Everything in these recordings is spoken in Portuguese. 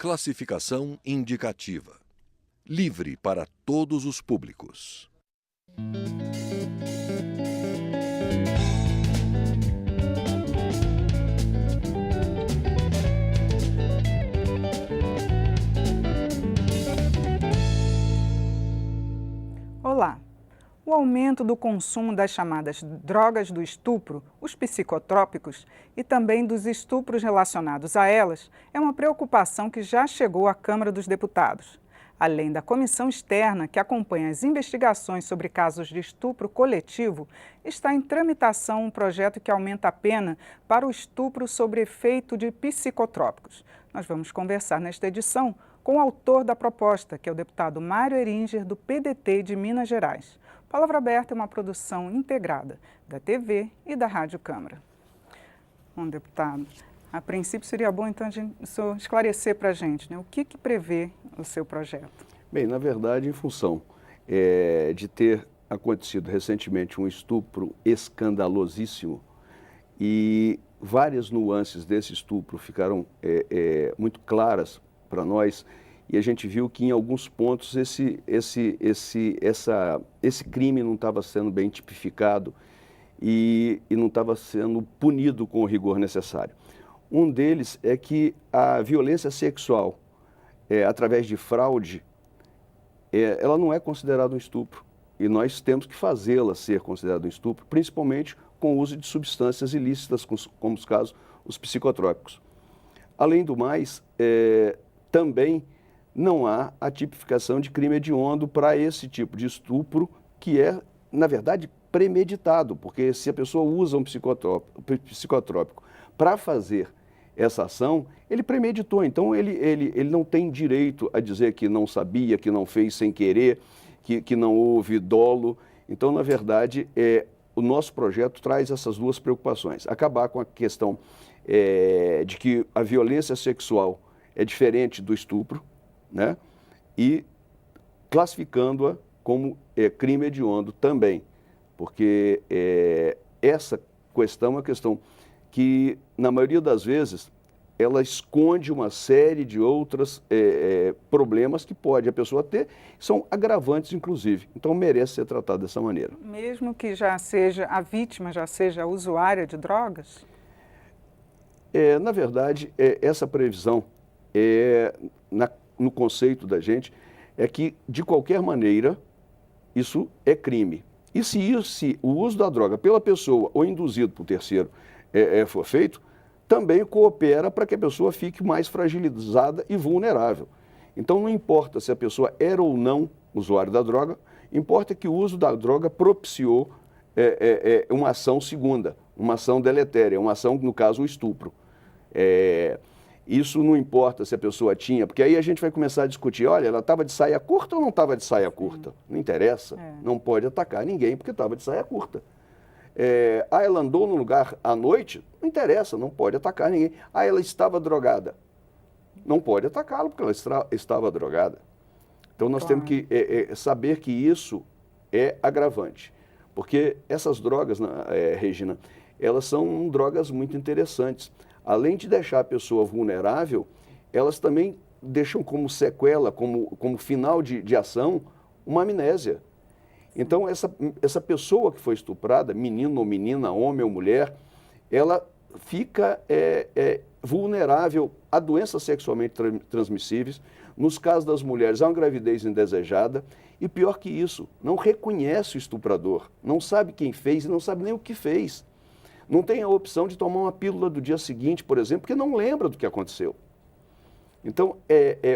Classificação indicativa. Livre para todos os públicos. Olá! O aumento do consumo das chamadas drogas do estupro, os psicotrópicos, e também dos estupros relacionados a elas, é uma preocupação que já chegou à Câmara dos Deputados. Além da comissão externa que acompanha as investigações sobre casos de estupro coletivo, está em tramitação um projeto que aumenta a pena para o estupro sob efeito de psicotrópicos. Nós vamos conversar nesta edição com o autor da proposta, que é o deputado Mário Heringer, do PDT de Minas Gerais. Palavra Aberta é uma produção integrada da TV e da Rádio Câmara. Bom, deputado, a princípio seria bom, então, o senhor esclarecer para a gente, né, o que prevê o seu projeto. Bem, na verdade, em função de ter acontecido recentemente um estupro escandalosíssimo e várias nuances desse estupro ficaram muito claras para nós, e a gente viu que em alguns pontos esse crime não estava sendo bem tipificado e não estava sendo punido com o rigor necessário. Um deles é que a violência sexual, através de fraude, ela não é considerada um estupro, e nós temos que fazê-la ser considerada um estupro, principalmente com o uso de substâncias ilícitas, como os psicotrópicos. Além do mais, também não há a tipificação de crime hediondo para esse tipo de estupro, que é, na verdade, premeditado, porque se a pessoa usa um psicotrópico para fazer essa ação, ele premeditou, então ele não tem direito a dizer que não sabia, que não fez sem querer, que não houve dolo. Então, na verdade, o nosso projeto traz essas duas preocupações: acabar com a questão de que a violência sexual é diferente do estupro, né? E classificando-a como crime hediondo também, porque essa questão é uma questão que, na maioria das vezes, ela esconde uma série de outros problemas que pode a pessoa ter, são agravantes, inclusive. Então, merece ser tratado dessa maneira. Mesmo que a vítima já seja usuária de drogas? Na verdade, essa previsão, no conceito da gente, é que, de qualquer maneira, isso é crime. E se o uso da droga pela pessoa ou induzido por terceiro for feito, também coopera para que a pessoa fique mais fragilizada e vulnerável. Então, não importa se a pessoa era ou não usuário da droga, importa que o uso da droga propiciou uma ação segunda, uma ação deletéria, uma ação, no caso, o estupro. Isso não importa se a pessoa tinha, porque aí a gente vai começar a discutir, olha, ela estava de saia curta ou não estava de saia curta? Não interessa, não pode atacar ninguém porque estava de saia curta. Ela andou num lugar à noite? Não interessa, não pode atacar ninguém. Ela estava drogada? Não pode atacá-la porque ela estava drogada. Então nós temos que saber que isso é agravante, porque essas drogas, Regina, elas são drogas muito interessantes. Além de deixar a pessoa vulnerável, elas também deixam como sequela, como final de ação, uma amnésia. Então, essa pessoa que foi estuprada, menino ou menina, homem ou mulher, ela fica vulnerável a doenças sexualmente transmissíveis. Nos casos das mulheres, há uma gravidez indesejada. E pior que isso, não reconhece o estuprador, não sabe quem fez e não sabe nem o que fez. Não tem a opção de tomar uma pílula do dia seguinte, por exemplo, porque não lembra do que aconteceu. Então,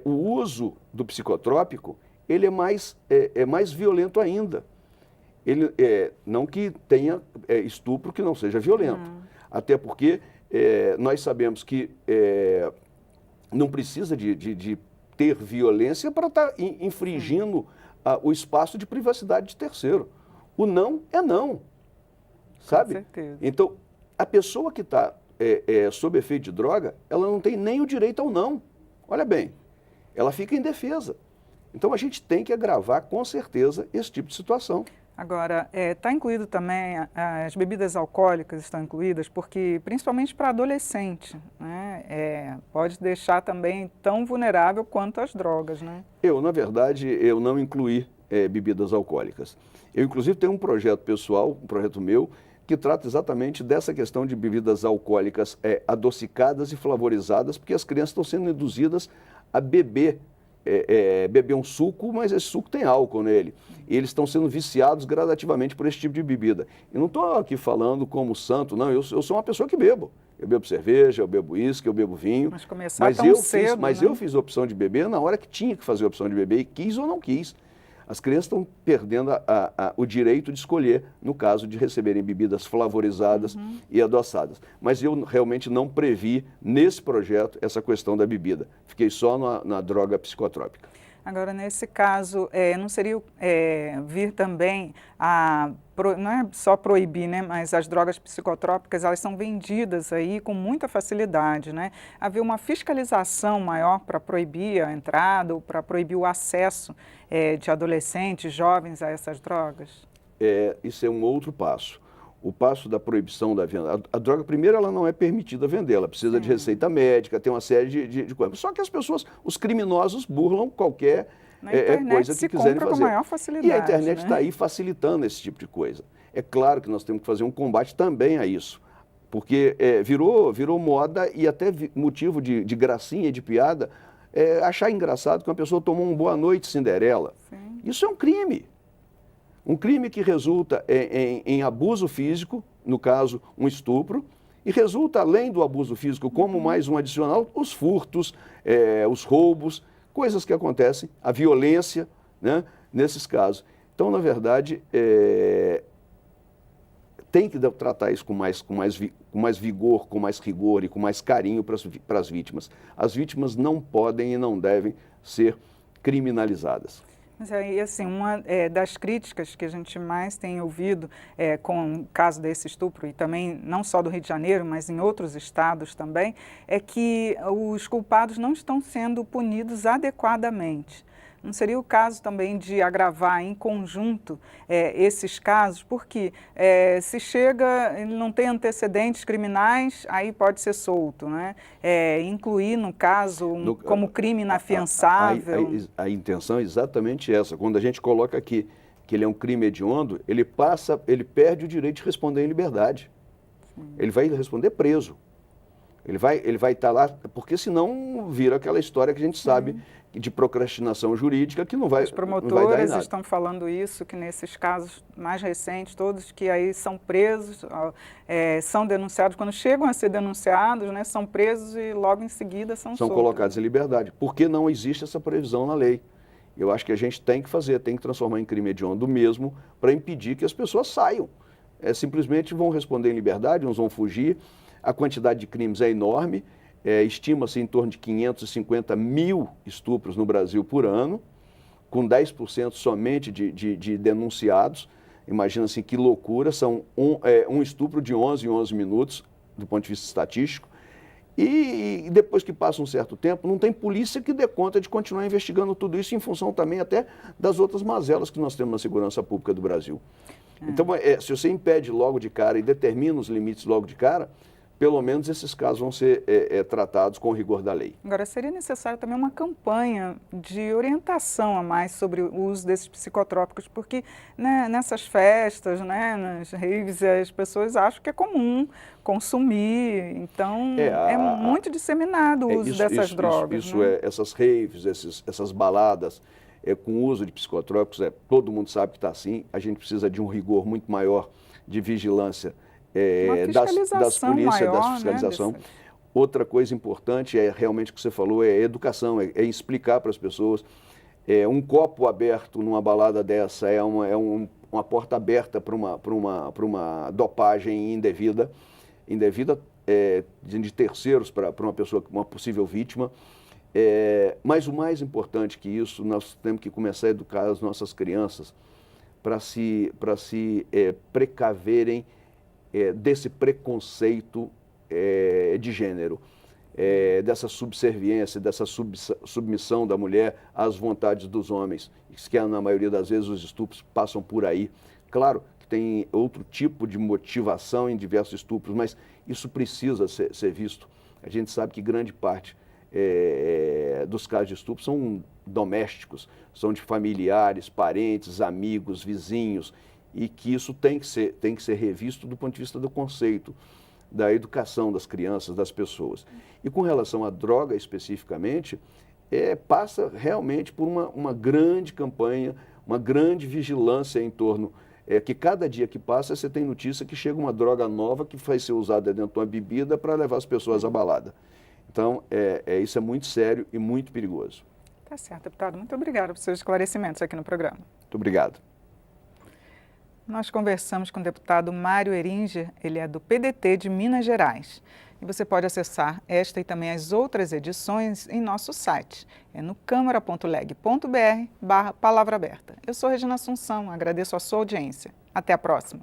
o uso do psicotrópico, ele é mais violento ainda. Ele, não que tenha estupro que não seja violento. Até porque nós sabemos que não precisa de ter violência para estar infringindo o espaço de privacidade de terceiro. O não é não. Sabe? Com certeza. Então, a pessoa que está sob efeito de droga, ela não tem nem o direito ao não. Olha bem, ela fica indefesa. Então, a gente tem que agravar, com certeza, esse tipo de situação. Agora, está incluído também, as bebidas alcoólicas estão incluídas, porque principalmente para adolescente, né? Pode deixar também tão vulnerável quanto as drogas, né? Na verdade, eu não incluí bebidas alcoólicas. Eu, inclusive, tenho um projeto pessoal, um projeto meu, que trata exatamente dessa questão de bebidas alcoólicas adocicadas e flavorizadas, porque as crianças estão sendo induzidas a beber um suco, mas esse suco tem álcool nele. E eles estão sendo viciados gradativamente por esse tipo de bebida. E não estou aqui falando como santo, não. Eu sou uma pessoa que bebo. Eu bebo cerveja, eu bebo uísque, eu bebo vinho. Mas começar tão cedo, né? Eu fiz a opção de beber na hora que tinha que fazer a opção de beber, e quis ou não quis. As crianças estão perdendo o direito de escolher, no caso de receberem bebidas flavorizadas e adoçadas. Mas eu realmente não previ, nesse projeto, essa questão da bebida. Fiquei só na droga psicotrópica. Agora, nesse caso, não seria vir também não é só proibir, né, mas as drogas psicotrópicas, elas são vendidas aí com muita facilidade, né? Haver uma fiscalização maior para proibir a entrada ou para proibir o acesso de adolescentes, jovens a essas drogas? Isso é um outro passo. O passo da proibição da venda. A droga, primeiro, ela não é permitida vender, ela precisa de receita médica, tem uma série de coisas. Só que as pessoas, os criminosos, burlam qualquer coisa que quiserem fazer. Com maior facilidade, e a internet está né? aí facilitando esse tipo de coisa. É claro que nós temos que fazer um combate também a isso, porque virou moda e até motivo de gracinha e de piada achar engraçado que uma pessoa tomou um Boa Noite Cinderela. Sim. Isso é um crime. Um crime que resulta em abuso físico, no caso, um estupro, e resulta, além do abuso físico, como mais um adicional, os furtos, os roubos, coisas que acontecem, a violência, né, nesses casos. Então, na verdade, tem que tratar isso com mais vigor, com mais rigor e com mais carinho para as vítimas. As vítimas não podem e não devem ser criminalizadas. Mas aí, assim, uma das críticas que a gente mais tem ouvido com o caso desse estupro, e também não só do Rio de Janeiro, mas em outros estados também, é que os culpados não estão sendo punidos adequadamente. Não seria o caso também de agravar em conjunto esses casos? Porque se chega, ele não tem antecedentes criminais, aí pode ser solto, né? Incluir, no caso, como crime inafiançável. A intenção é exatamente essa. Quando a gente coloca aqui que ele é um crime hediondo, ele perde o direito de responder em liberdade. Sim. Ele vai responder preso. Ele vai estar lá, porque senão vira aquela história que a gente sabe de procrastinação jurídica que não vai dar em nada. Os promotores estão falando isso, que nesses casos mais recentes, todos que aí são presos, são denunciados, quando chegam a ser denunciados, né, são presos e logo em seguida são soltos. Colocados em liberdade, porque não existe essa previsão na lei. Eu acho que a gente tem que transformar em crime hediondo mesmo, para impedir que as pessoas saiam. Simplesmente vão responder em liberdade, uns vão fugir. A quantidade de crimes é enorme, estima-se em torno de 550 mil estupros no Brasil por ano, com 10% somente de denunciados. Imagina assim, que loucura, são um estupro de 11 em 11 minutos, do ponto de vista estatístico. E depois que passa um certo tempo, não tem polícia que dê conta de continuar investigando tudo isso, em função também até das outras mazelas que nós temos na segurança pública do Brasil. Então, se você impede logo de cara e determina os limites logo de cara, pelo menos esses casos vão ser tratados com o rigor da lei. Agora, seria necessário também uma campanha de orientação a mais sobre o uso desses psicotrópicos, porque nessas festas, nas raves, as pessoas acham que é comum consumir, então é muito disseminado o uso dessas drogas. Essas raves, essas baladas com o uso de psicotrópicos, todo mundo sabe que está assim, a gente precisa de um rigor muito maior de vigilância das polícias, maior, da fiscalização. Né, outra coisa importante realmente o que você falou, educação, explicar para as pessoas. Um copo aberto numa balada dessa é uma porta aberta para uma dopagem indevida de terceiros para uma pessoa, uma possível vítima. Mas o mais importante que isso, nós temos que começar a educar as nossas crianças para se precaverem desse preconceito de gênero, dessa subserviência, dessa submissão da mulher às vontades dos homens, que na maioria das vezes os estupros passam por aí, Claro que tem outro tipo de motivação em diversos estupros, mas isso precisa ser visto. A gente sabe que grande parte dos casos de estupro são domésticos, são de familiares, parentes, amigos, vizinhos, e que isso tem que ser revisto do ponto de vista do conceito, da educação das crianças, das pessoas. E com relação à droga especificamente, passa realmente por uma grande campanha, uma grande vigilância em torno, que cada dia que passa você tem notícia que chega uma droga nova que vai ser usada dentro de uma bebida para levar as pessoas à balada. Então, isso é muito sério e muito perigoso. Tá certo, deputado. Muito obrigada por seus esclarecimentos aqui no programa. Muito obrigado. Nós conversamos com o deputado Mário Heringer, ele é do PDT de Minas Gerais. E você pode acessar esta e também as outras edições em nosso site. É no câmara.leg.br/palavra aberta. Eu sou Regina Assunção, agradeço a sua audiência. Até a próxima.